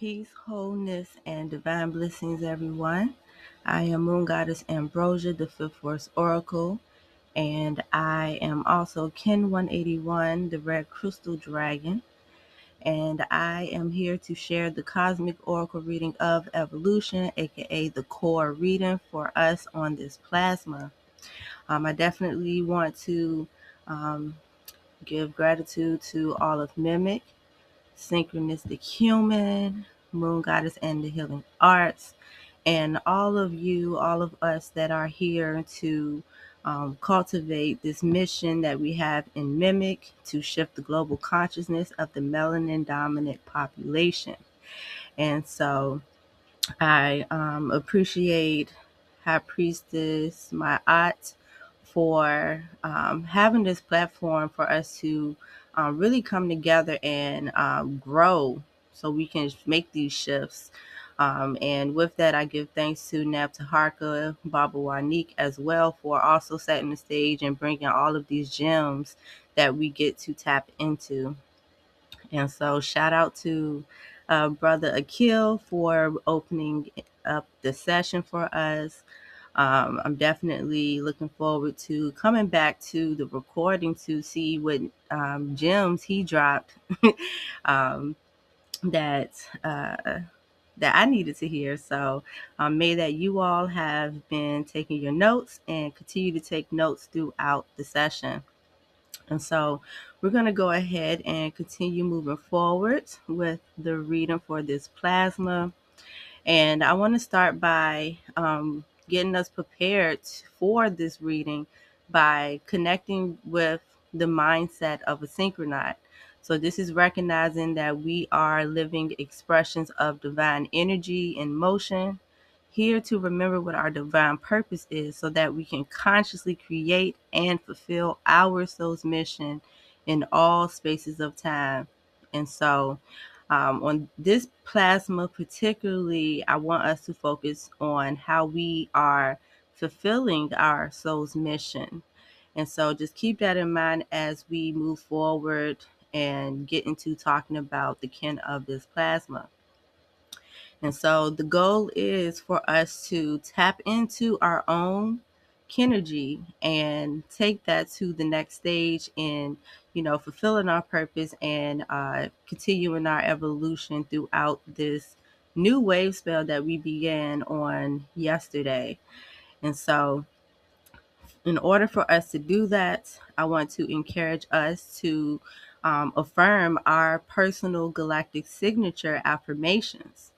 Peace, wholeness, and divine blessings, everyone. I am Moon Goddess Ambrosia, the Fifth Force Oracle, and I am also Kin 181, the Red Crystal Dragon. And I am here to share the Cosmic Oracle reading of Evolution, aka the core reading for us on this plasma. I definitely want to um, give gratitude to all of M.I.M.E.C, Synchronistic Hueman, Moon Goddess and the Healing Arts, and all of you, all of us that are here to cultivate this mission that we have in M.I.M.E.C to shift the global consciousness of the melanin dominant population. And so I appreciate High Priestess, my aunt, for having this platform for us to really come together and grow so we can make these shifts. And with that, I give thanks to Nabtaharka, Baba Wanik as well for also setting the stage and bringing all of these gems that we get to tap into. And so shout out to Brother Aqil for opening up the session for us. I'm definitely looking forward to coming back to the recording to see what gems he dropped um, that that I needed to hear. So may that you all have been taking your notes and continue to take notes throughout the session. And so we're going to go ahead and continue moving forward with the reading for this plasma. And I want to start by getting us prepared for this reading by connecting with the mindset of a synchronaut. So this is recognizing that we are living expressions of divine energy in motion, here to remember what our divine purpose is so that we can consciously create and fulfill our soul's mission in all spaces of time. And so on this plasma particularly, I want us to focus on how we are fulfilling our soul's mission. And so just keep that in mind as we move forward and get into talking about the kin of this plasma. And so the goal is for us to tap into our own kinergy and take that to the next stage in, fulfilling our purpose and continuing our evolution throughout this new wave spell that we began on yesterday. And so in order for us to do that, I want to encourage us to affirm our personal galactic signature affirmations.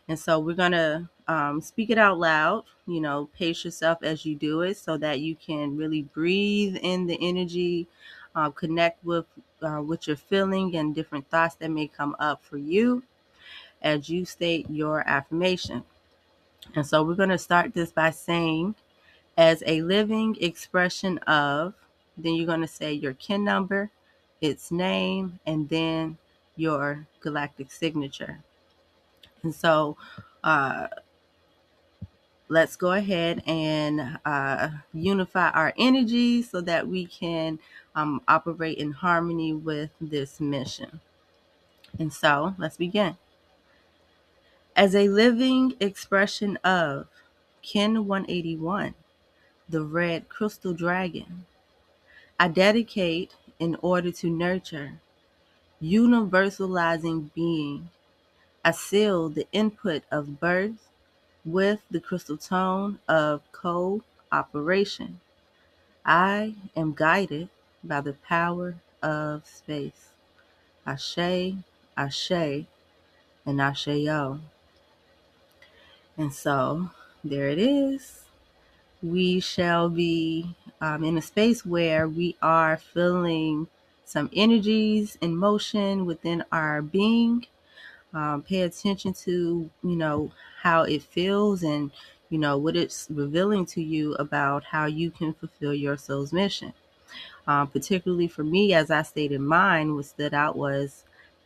And so we're going to speak it out loud, pace yourself as you do it so that you can really breathe in the energy, connect with what you're feeling and different thoughts that may come up for you as you state your affirmation. And so we're going to start this by saying, as a living expression of, then you're going to say your kin number, its name, and then your galactic signature. And so let's go ahead and unify our energy so that we can operate in harmony with this mission. And so let's begin. As a living expression of Kin 181, the red crystal dragon, I dedicate in order to nurture, universalizing being. I seal the input of birth with the crystal tone of cooperation. I am guided by the power of space. Ashe, Ashe, and Asheo. And so there it is. We shall be in a space where we are feeling some energies in motion within our being. Pay attention to, how it feels and, what it's revealing to you about how you can fulfill your soul's mission. Particularly for me, as I stated, mine, what stood out was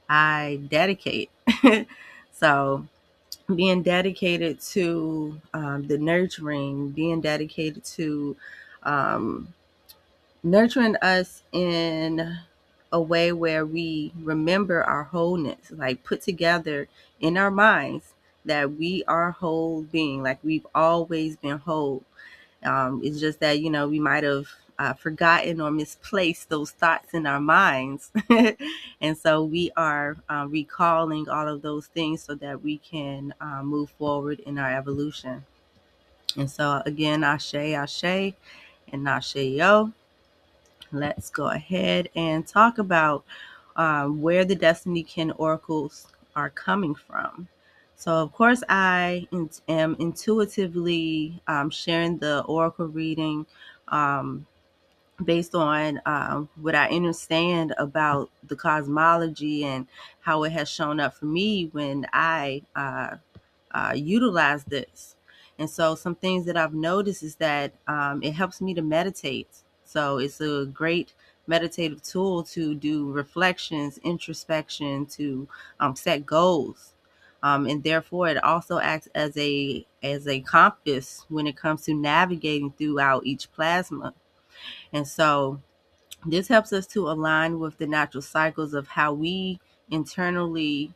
I dedicate. So being dedicated to the nurturing, being dedicated to um, nurturing us in a way where we remember our wholeness, like put together in our minds that we are whole being, like we've always been whole. It's just that, we might have forgotten or misplaced those thoughts in our minds. And so we are recalling all of those things so that we can move forward in our evolution. And so, again, Ashe, Ashe, and Ashe Yo. Let's go ahead and talk about where the Destiny Kin oracles are coming from. So, of course, I am intuitively sharing the oracle reading um, based on what I understand about the cosmology and how it has shown up for me when I utilize this. And so some things that I've noticed is that it helps me to meditate. So it's a great meditative tool to do reflections, introspection, to set goals. And therefore, it also acts as a compass when it comes to navigating throughout each plasma. And so this helps us to align with the natural cycles of how we internally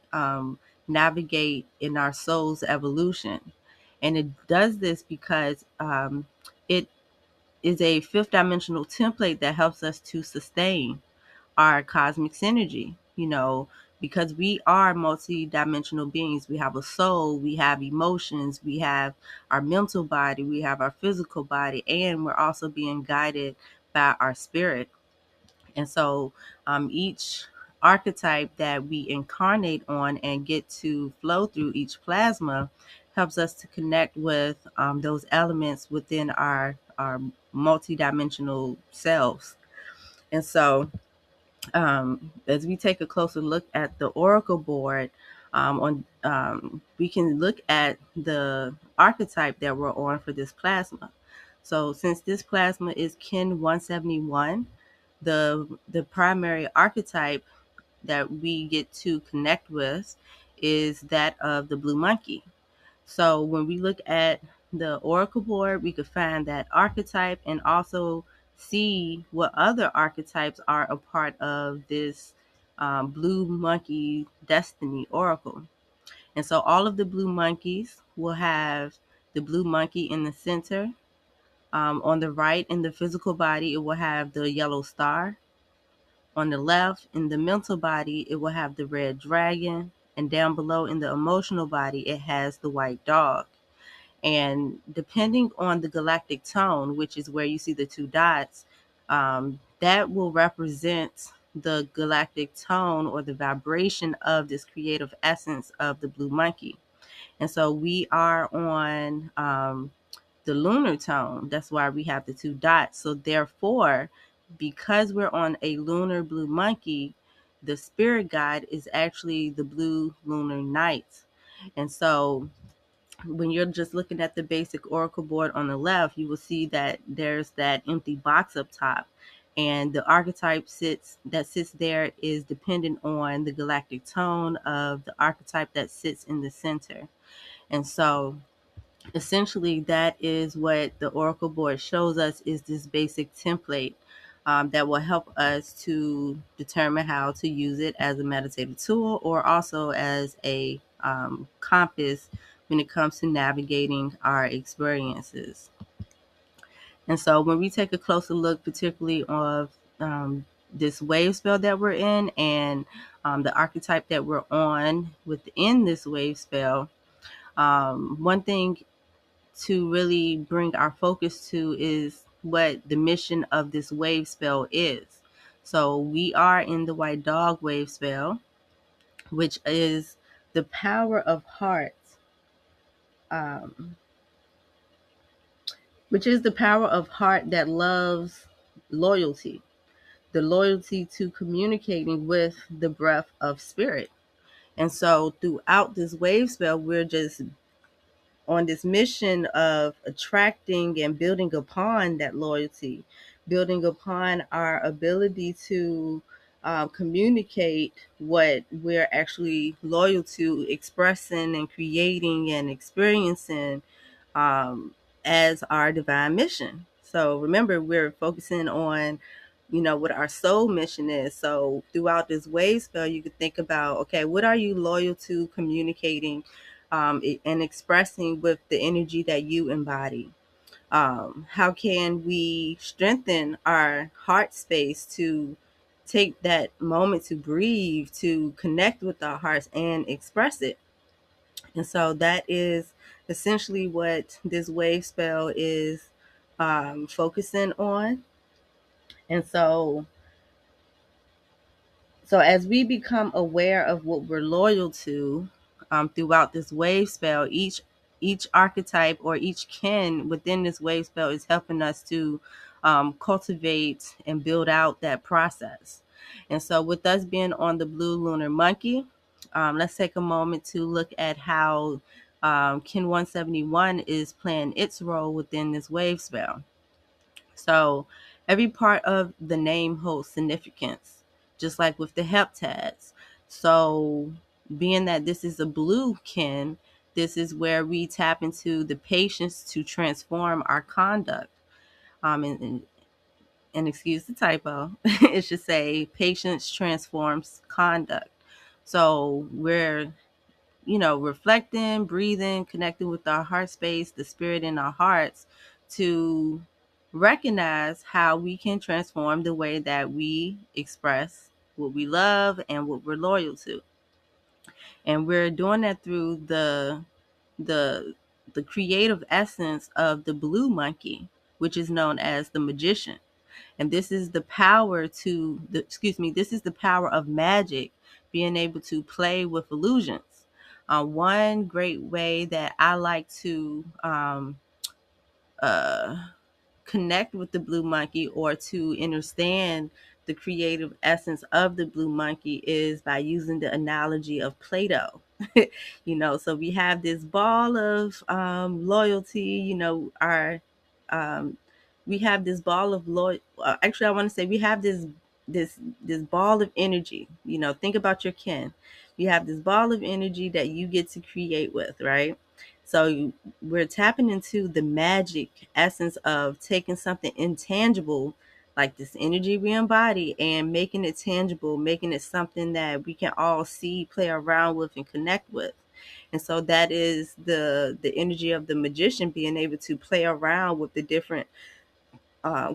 navigate in our soul's evolution. And it does this because it is a fifth dimensional template that helps us to sustain our cosmic synergy, because we are multi-dimensional beings. We have a soul, we have emotions, we have our mental body, we have our physical body, and we're also being guided by our spirit. And so each archetype that we incarnate on and get to flow through each plasma helps us to connect with those elements within our multidimensional selves. And so as we take a closer look at the oracle board, we can look at the archetype that we're on for this plasma. So since this plasma is Kin 171, the primary archetype that we get to connect with is that of the blue monkey. So when we look at the oracle board, we could find that archetype and also see what other archetypes are a part of this blue monkey destiny oracle. And so all of the blue monkeys will have the blue monkey in the center. On the right, in the physical body, it will have the yellow star. On the left, in the mental body, it will have the red dragon. And down below, in the emotional body, it has the white dog. And depending on the galactic tone, which is where you see the two dots, that will represent the galactic tone or the vibration of this creative essence of the blue monkey. And so we are on the lunar tone. That's why we have the two dots. So therefore, because we're on a lunar blue monkey, the spirit guide is actually the blue lunar night. And so when you're just looking at the basic oracle board on the left, you will see that there's that empty box up top. And the archetype that sits there is dependent on the galactic tone of the archetype that sits in the center. And so essentially that is what the oracle board shows us, is this basic template that will help us to determine how to use it as a meditative tool or also as a compass when it comes to navigating our experiences. And so when we take a closer look, particularly of this wave spell that we're in and the archetype that we're on within this wave spell, one thing to really bring our focus to is what the mission of this wave spell is. So we are in the white dog wave spell, which is the power of hearts, um, which is the power of heart that loves loyalty, the loyalty to communicating with the breath of spirit. And so throughout this wave spell, we're just on this mission of attracting and building upon that loyalty, building upon our ability to communicate what we're actually loyal to, expressing and creating and experiencing as our divine mission. So remember, we're focusing on what our soul mission is. So throughout this wave spell, you could think about, okay, what are you loyal to communicating and expressing with the energy that you embody? How can we strengthen our heart space to take that moment to breathe, to connect with our hearts and express it? And so that is essentially what this wave spell is focusing on. And so as we become aware of what we're loyal to throughout this wave spell, each archetype or each kin within this wave spell is helping us to cultivate and build out that process. And so with us being on the blue lunar monkey, let's take a moment to look at how kin 171 is playing its role within this wave spell. So every part of the name holds significance, just like with the heptads. So being that this is a blue kin, this is where we tap into the patience to transform our conduct. And excuse the typo, it should say patience transforms conduct. So we're reflecting, breathing, connecting with our heart space, the spirit in our hearts, to recognize how we can transform the way that we express what we love and what we're loyal to. And we're doing that through the the creative essence of the blue monkey, which is known as the magician. And this is the power this is the power of magic, being able to play with illusions. One great way that I like to uh, connect with the blue monkey, or to understand the creative essence of the blue monkey, is by using the analogy of Play-Doh. So we have this ball of loyalty, our we have this ball of actually, I want to say we have this ball of energy. Think about your kin. You have this ball of energy that you get to create with, right? So we're tapping into the magic essence of taking something intangible, like this energy we embody, and making it tangible, making it something that we can all see, play around with, and connect with. And so that is the energy of the magician, being able to play around with the different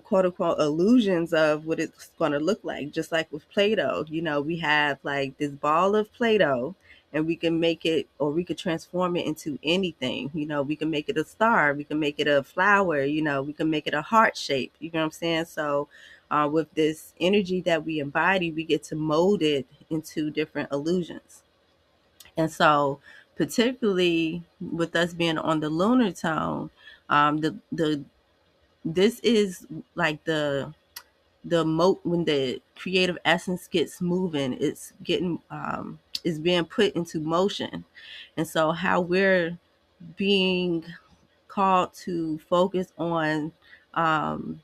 quote unquote illusions of what it's going to look like. Just like with Play-Doh, we have like this ball of Play-Doh, and we can make it, or we could transform it into anything. We can make it a star, we can make it a flower, we can make it a heart shape. You know what I'm saying? So with this energy that we embody, we get to mold it into different illusions. And so particularly with us being on the lunar tone, the this is like when the creative essence gets moving, it's getting is being put into motion. And so how we're being called to focus on um,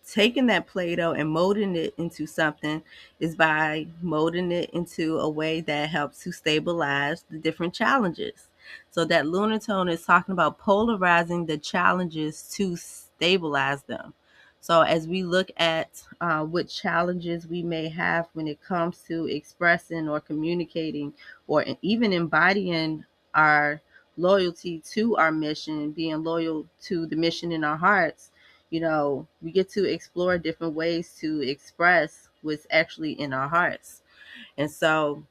taking that Play-Doh and molding it into something, is by molding it into a way that helps to stabilize the different challenges. So that lunar tone is talking about polarizing the challenges to stabilize them. So as we look at what challenges we may have when it comes to expressing or communicating, or even embodying our loyalty to our mission, being loyal to the mission in our hearts, we get to explore different ways to express what's actually in our hearts. And so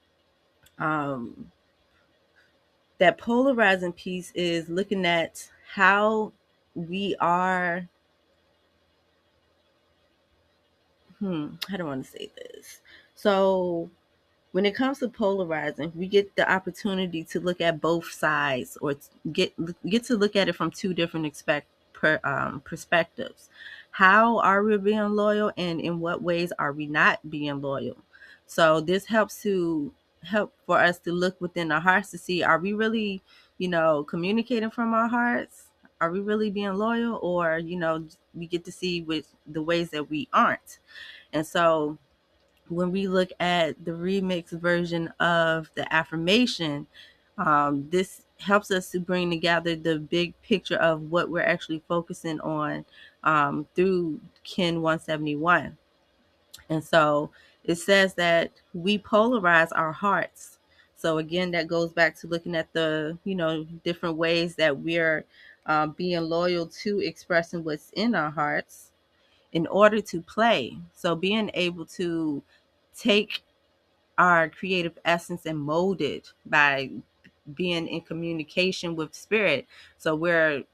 um, that polarizing piece is looking at how we are, how do I want to say this? So when it comes to polarizing, we get the opportunity to look at both sides, or get to look at it from two different perspectives. How are we being loyal, and in what ways are we not being loyal? So this help for us to look within our hearts to see, are we really, communicating from our hearts? Are we really being loyal? Or, we get to see with the ways that we aren't. And so when we look at the remix version of the affirmation, this helps us to bring together the big picture of what we're actually focusing on through Kin 171. And so it says that we polarize our hearts. So again, that goes back to looking at the, different ways that we're being loyal to expressing what's in our hearts in order to play. So being able to take our creative essence and mold it by being in communication with spirit. So we're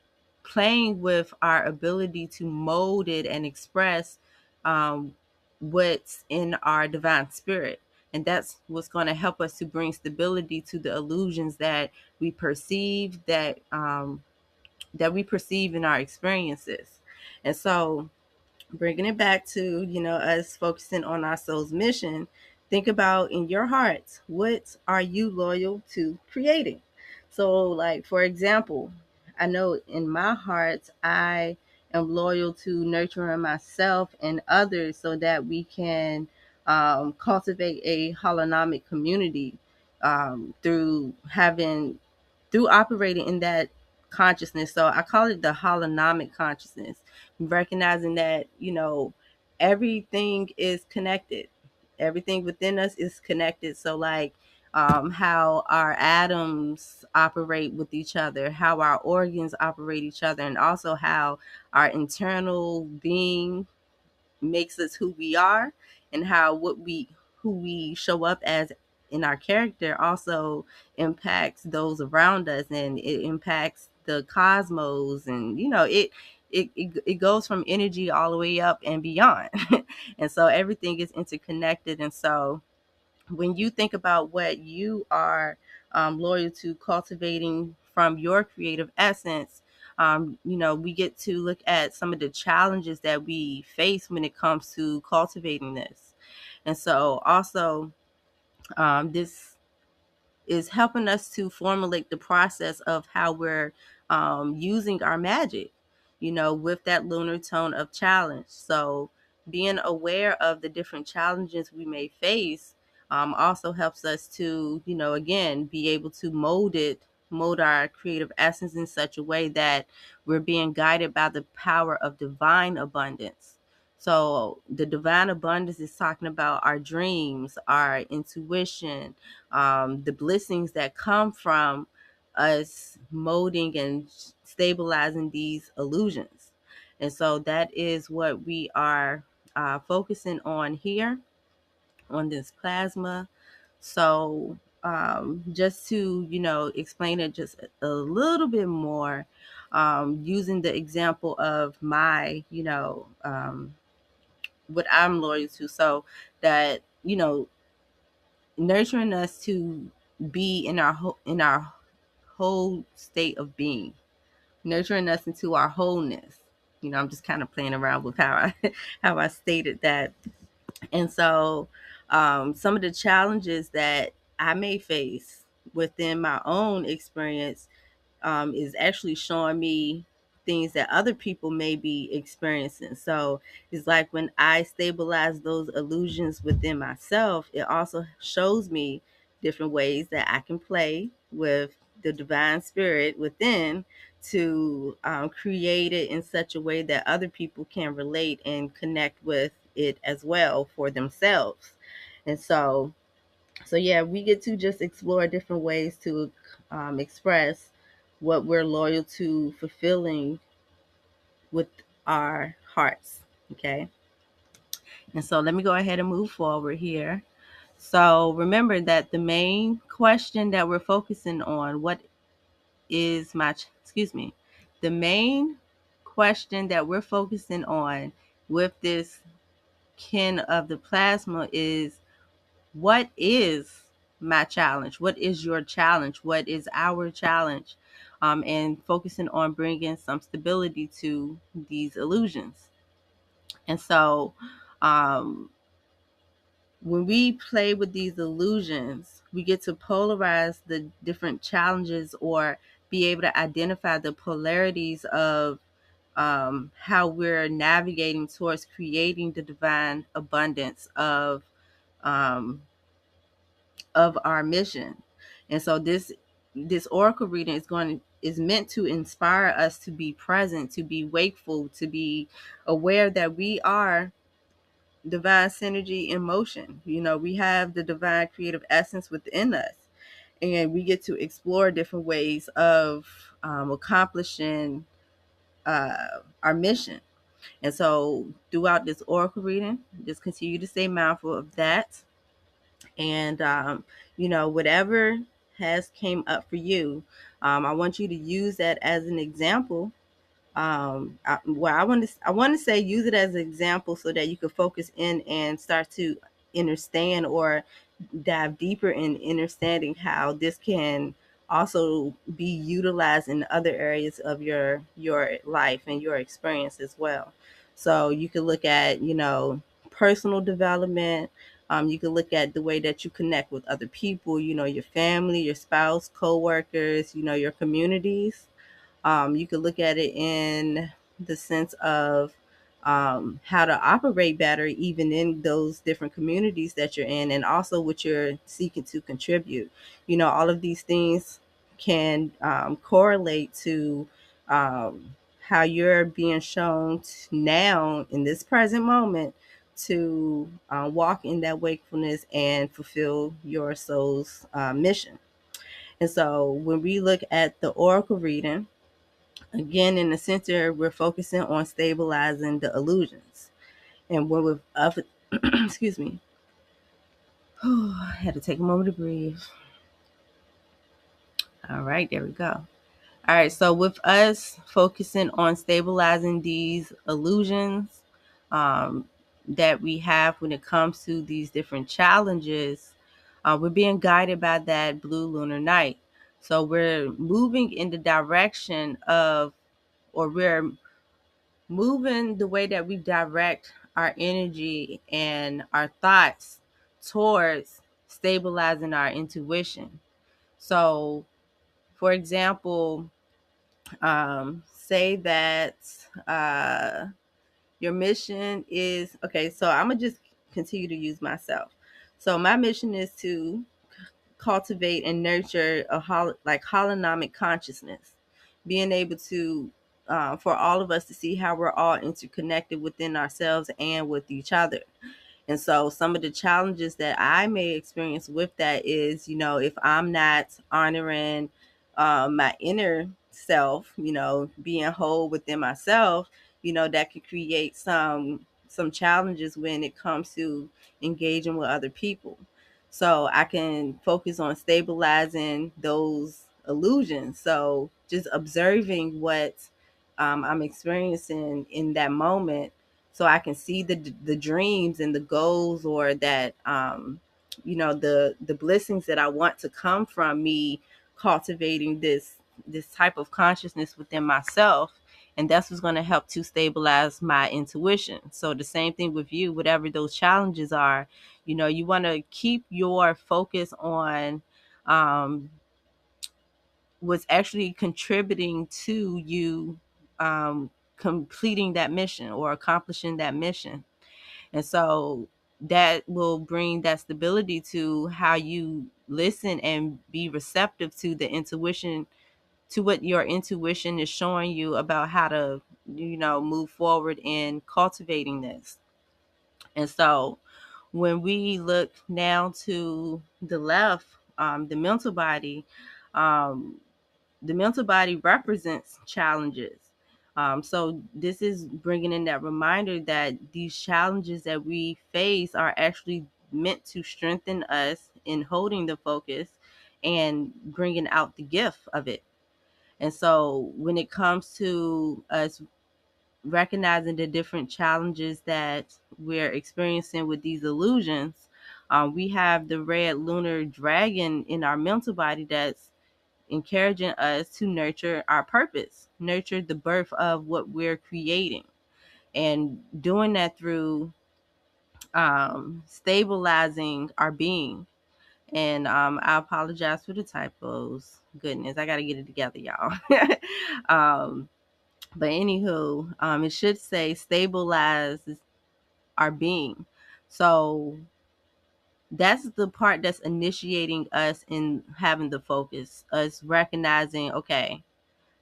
playing with our ability to mold it and express um, what's in our divine spirit. And that's what's going to help us to bring stability to the illusions that we perceive, that we perceive in our experiences. And so bringing it back to, us focusing on our soul's mission, think about in your heart, what are you loyal to creating? So, like, for example, I know in my heart, I am loyal to nurturing myself and others so that we can cultivate a holonomic community through operating in that consciousness. So I call it the holonomic consciousness, recognizing that, everything is connected. Everything within us is connected. So like how our atoms operate with each other, how our organs operate each other, and also how our internal being makes us who we are, and how who we show up as in our character also impacts those around us, and it impacts the cosmos, and it goes from energy all the way up and beyond. And so everything is interconnected. And so when you think about what you are loyal to cultivating from your creative essence, we get to look at some of the challenges that we face when it comes to cultivating this. And so also, this is helping us to formulate the process of how we're using our magic, with that lunar tone of challenge. So being aware of the different challenges we may face also helps us to, again, be able to mold our creative essence in such a way that we're being guided by the power of divine abundance. So the divine abundance is talking about our dreams, our intuition, the blessings that come from us molding and stabilizing these illusions. And so that is what we are focusing on here on this plasma. So just to, explain it just a little bit more, using the example of what I'm loyal to. So that, nurturing us to be in our whole state of being, nurturing us into our wholeness. I'm just kind of playing around with how I how I stated that. And so some of the challenges that I may face within my own experience is actually showing me things that other people may be experiencing. So it's like when I stabilize those illusions within myself, it also shows me different ways that I can play with the divine spirit within to create it in such a way that other people can relate and connect with it as well for themselves. And so yeah, we get to just explore different ways to express what we're loyal to fulfilling with our hearts. Okay. And so let me go ahead and move forward here. So remember that the main question that we're focusing on, the main question that we're focusing on with this kin of the plasma is, what is my challenge? What is your challenge? What is our challenge? And focusing on bringing some stability to these illusions. And so um, when we play with these illusions, we get to polarize the different challenges, or be able to identify the polarities of how we're navigating towards creating the divine abundance um, of our mission. And so this this oracle reading is meant to inspire us to be present, to be wakeful, to be aware that we are divine synergy in motion. We have the divine creative essence within us, and we get to explore different ways of accomplishing our mission. And so throughout this oracle reading, just continue to stay mindful of that. And whatever has came up for you, I want you to use that as an example. I want to say use it as an example so that you can focus in and start to understand or dive deeper in understanding how this can also be utilized in other areas of your life and your experience as well. So you can look at personal development. You can look at the way that you connect with other people, your family, your spouse, co-workers, your communities. You could look at it in the sense of how to operate better, even in those different communities that you're in, and also what you're seeking to contribute. All of these things can correlate to how you're being shown now in this present moment to walk in that wakefulness and fulfill your soul's mission. And so when we look at the oracle reading, again, in the center, we're focusing on stabilizing the illusions. And when we're up, excuse me, I had to take a moment to breathe. All right, there we go. All right, so with us focusing on stabilizing these illusions that we have when it comes to these different challenges, we're being guided by that blue lunar night. So we're moving in the direction of, or we're moving the way that we direct our energy and our thoughts towards stabilizing our intuition. So, for example, say that your mission is okay. So, I'm gonna just continue to use myself. So, my mission is to cultivate and nurture like holonomic consciousness, being able to for all of us to see how we're all interconnected within ourselves and with each other. And so some of the challenges that I may experience with that is, if I'm not honoring my inner self, being whole within myself, that could create some challenges when it comes to engaging with other people. So I can focus on stabilizing those illusions. So just observing what I'm experiencing in that moment, so I can see the dreams and the goals, or that the blessings that I want to come from me cultivating this type of consciousness within myself. And that's what's going to help to stabilize my intuition. So the same thing with you, whatever those challenges are, you want to keep your focus on what's actually contributing to you completing that mission or accomplishing that mission. And so that will bring that stability to how you listen and be receptive to the intuition, to what your intuition is showing you about how to, move forward in cultivating this. And so when we look now to the left, the mental body, um, the mental body represents challenges. So this is bringing in that reminder that these challenges that we face are actually meant to strengthen us in holding the focus and bringing out the gift of it. And so when it comes to us recognizing the different challenges that we're experiencing with these illusions, we have the red lunar dragon in our mental body that's encouraging us to nurture our purpose, nurture the birth of what we're creating, and doing that through stabilizing our being. And I apologize for the typos. Goodness, I got to get it together, y'all. um, but anywho, it should say stabilize our being. So that's the part that's initiating us in having the focus, us recognizing, okay,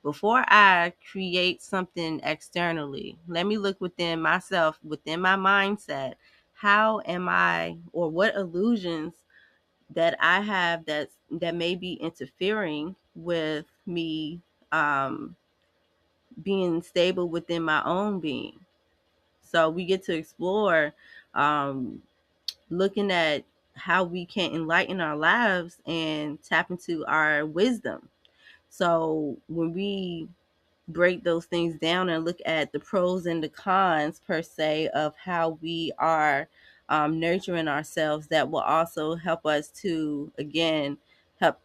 before I create something externally, let me look within myself, within my mindset. How am I, or what illusions that I have that may be interfering with me being stable within my own being? So we get to explore um, looking at how we can enlighten our lives and tap into our wisdom. So when we break those things down and look at the pros and the cons per se of how we are nurturing ourselves, that will also help us to again help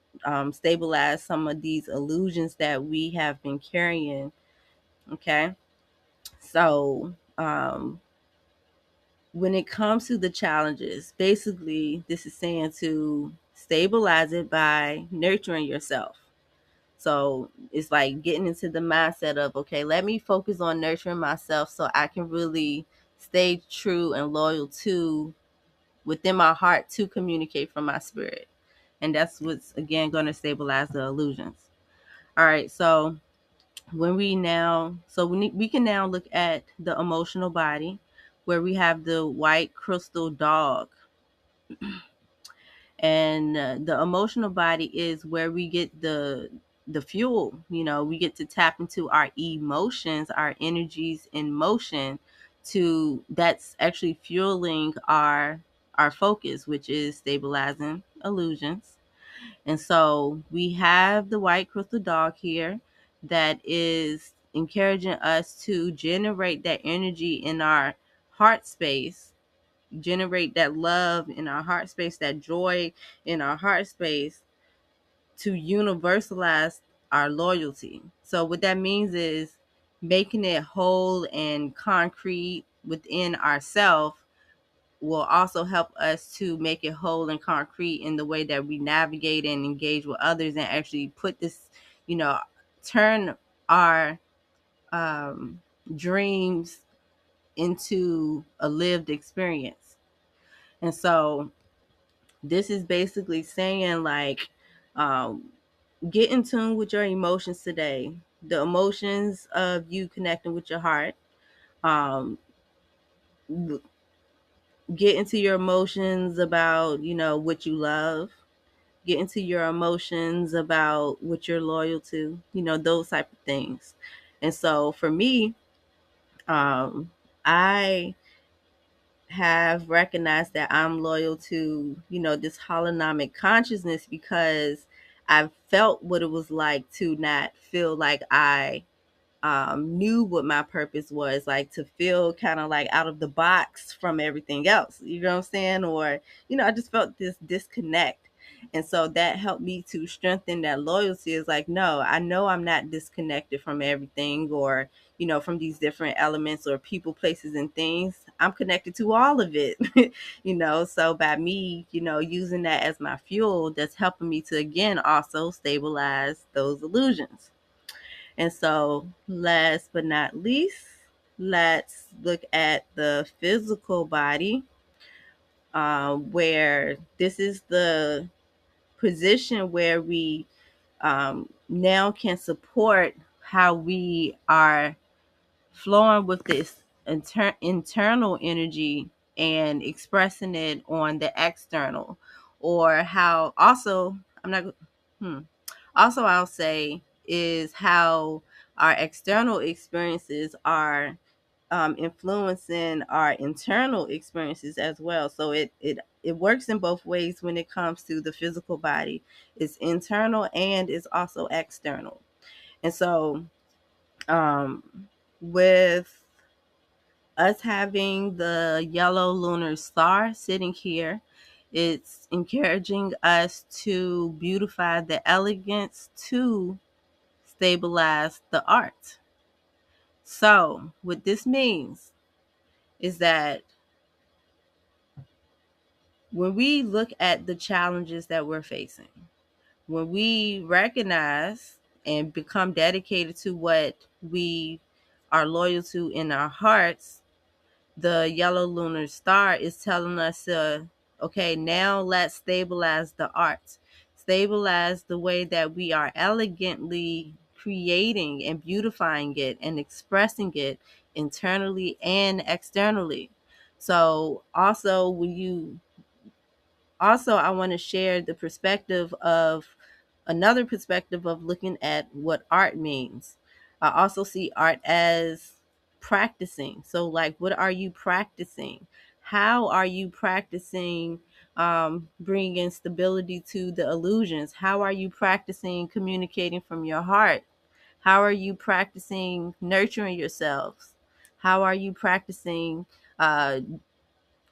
stabilize some of these illusions that we have been carrying. Okay, so when it comes to the challenges, basically this is saying to stabilize it by nurturing yourself. So it's like getting into the mindset of, okay, let me focus on nurturing myself so I can really stay true and loyal to within my heart to communicate from my spirit. And that's what's again going to stabilize the illusions. All right. So we can now look at the emotional body where we have the white crystal dog. And the emotional body is where we get the fuel. We get to tap into our emotions, our energies in motion, to that's actually fueling our focus, which is stabilizing illusions. And so we have the white crystal dog here that is encouraging us to generate that energy in our heart space, generate that love in our heart space, that joy in our heart space, to universalize our loyalty. So what that means is making it whole and concrete within ourselves will also help us to make it whole and concrete in the way that we navigate and engage with others, and actually put this, turn our dreams into a lived experience. And so this is basically saying, like, um, get in tune with your emotions today. The emotions of you connecting with your heart. Um, get into your emotions about, what you love. Get into your emotions about what you're loyal to, those type of things. And so for me, I have recognized that I'm loyal to, this holonomic consciousness, because I've felt what it was like to not feel like I knew what my purpose was, like to feel kind of like out of the box from everything else. You know what I'm saying? Or, I just felt this disconnect. And so that helped me to strengthen that loyalty. Is like, no, I know I'm not disconnected from everything, or, from these different elements or people, places, and things. I'm connected to all of it, So by me, using that as my fuel, that's helping me to, again, also stabilize those illusions. And so, last but not least, let's look at the physical body, where this is the position where we now can support how we are flowing with this internal energy and expressing it on the external, or how also, I'm not, also I'll say, is how our external experiences are influencing our internal experiences as well. So it works in both ways when it comes to the physical body. It's internal and it's also external. And so with us having the yellow lunar star sitting here, it's encouraging us to beautify the elegance, to stabilize the art. So what this means is that when we look at the challenges that we're facing, when we recognize and become dedicated to what we are loyal to in our hearts, the yellow lunar star is telling us to Okay, now let's stabilize the art. Stabilize the way that we are elegantly creating and beautifying it and expressing it internally and externally. So also when you also I want to share the perspective of another perspective of looking at what art means. I also see art as practicing. So like, what are you practicing? How are you practicing bringing stability to the illusions? How are you practicing communicating from your heart? How are you practicing nurturing yourselves? How are you practicing uh,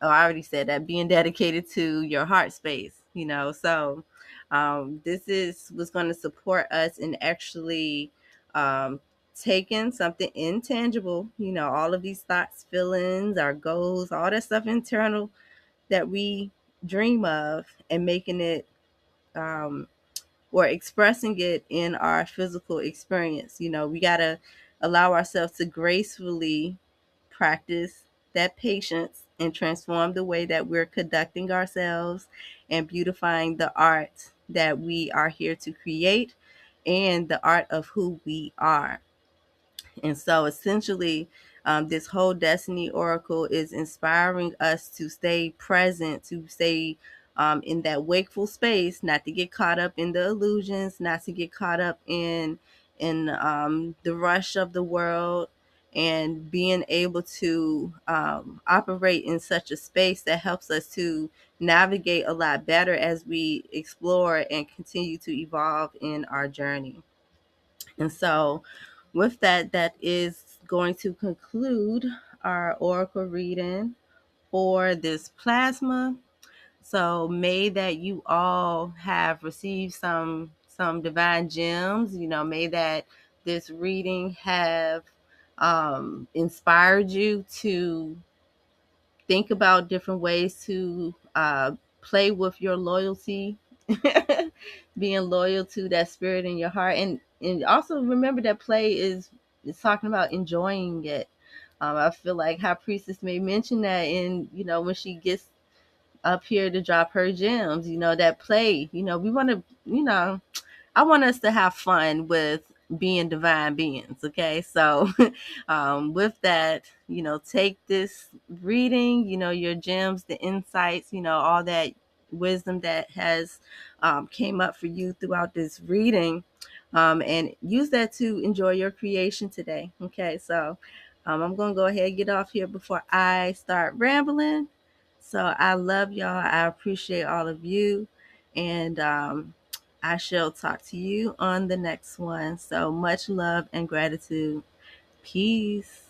oh, I already said that, being dedicated to your heart space, you know. So this is was going to support us in actually taking something intangible, you know, all of these thoughts, feelings, our goals, all that stuff internal that we dream of, and making it or expressing it in our physical experience. You know, we got to allow ourselves to gracefully practice that patience and transform the way that we're conducting ourselves and beautifying the art that we are here to create and the art of who we are. And so essentially, this whole Destiny Oracle is inspiring us to stay present, to stay in that wakeful space, not to get caught up in the illusions, not to get caught up in the rush of the world, and being able to operate in such a space that helps us to navigate a lot better as we explore and continue to evolve in our journey. And so, with that, that is going to conclude our oracle reading for this plasma. So, may that you all have received some divine gems. You know, may that this reading have inspired you to think about different ways to play with your loyalty, being loyal to that spirit in your heart, and also remember that play is talking about enjoying it. I feel like High Priestess may mention that in, you know, when she gets up here to drop her gems, you know, that play, you know, we want to, you know, I want us to have fun with being divine beings. Okay. So, with that, you know, take this reading, you know, your gems, the insights, you know, all that wisdom that has came up for you throughout this reading, and use that to enjoy your creation today. Okay. So, I'm going to go ahead and get off here before I start rambling. So I love y'all. I appreciate all of you. And I shall talk to you on the next one. So much love and gratitude. Peace.